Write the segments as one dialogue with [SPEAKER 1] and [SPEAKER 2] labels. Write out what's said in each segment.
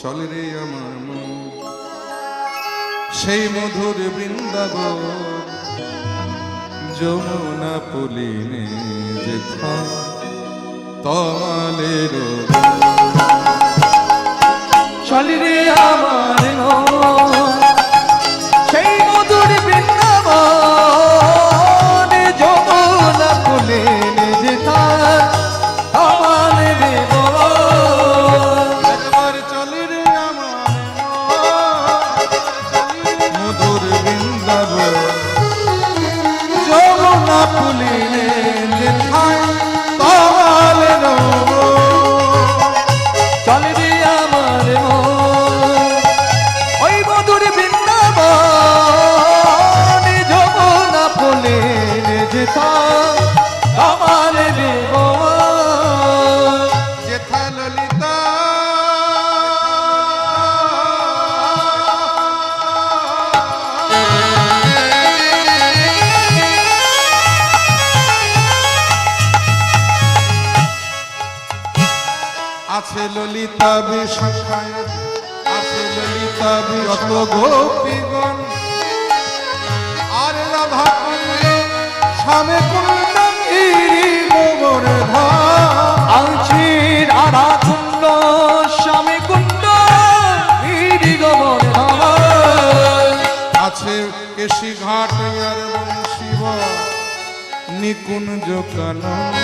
[SPEAKER 1] চল রে আমার মন সেই মধুর বৃন্দাবন যমুনা পুলিনে যেথা তমালের
[SPEAKER 2] চল রে আমার মন সেই মধুর বৃন্দাবন যমুনা পুলিনে যেথা পুলিনে যেথায় তমালে চল রে আমার ওই মধুর বৃন্দাবন যমুনা পুলিনে যেথায় তমালে
[SPEAKER 1] যেথা ললিতা আছে ললিতা বিশাখায় আছে ললিতা বিশত গোপীগণ আর রাধা কুণ্ড স্বামী কুণ্ড গিরি গোবর্ধন
[SPEAKER 2] আছি রাধা কুণ্ড স্বামী কুণ্ড গিরি গোবর্ধন
[SPEAKER 1] আছে কেশি ঘাট আর শিব নিকুঞ্জ কানন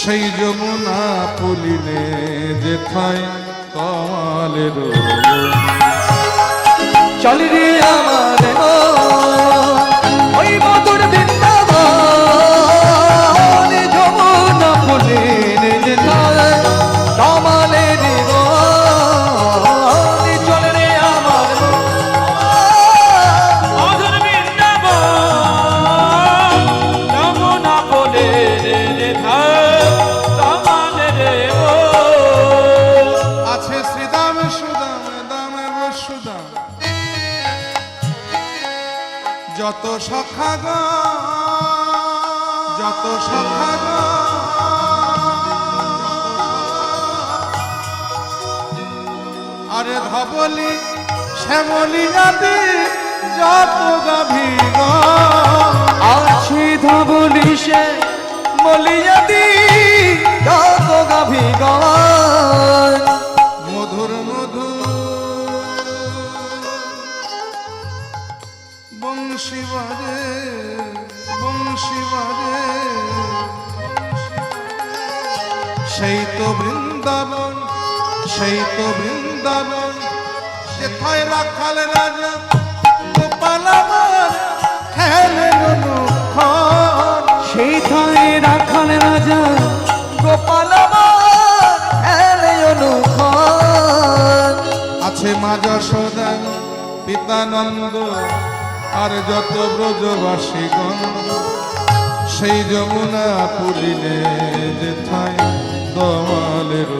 [SPEAKER 1] সেই যমুনা পুলিনে যেথায় তমালের
[SPEAKER 2] চল রে আমার ওই মধুর বৃন্দাবন যমুনা পুলিনে যেথায় তমালের চল রে আমার মধুর বৃন্দাবন যমুনা পুলিনে যেথায়
[SPEAKER 1] আছে শ্রীদাম সুদাম দাম সুদাম যত সখা যত সখা আরে ধবলি শ্যামলি নদী যত গাভীর
[SPEAKER 2] আছি ধবলি সে মলিয়াদি যত গাভী গান
[SPEAKER 1] মধুর মধুর বংশী বাজে বংশী বাজে সেই তো বৃন্দাবন সেই তো বৃন্দাবন যেথায় রাখাল রাজা গোপাল আমার খেলেন অনুক্ষণ
[SPEAKER 2] সেই ঠায় রাখাল রাজা গোপাল অনুক্ষণ
[SPEAKER 1] আছে মা যশোদা পিতানন্দ আর যত ব্রজবাসীগণ সেই যমুনা পুলিনে যেথায় তমালের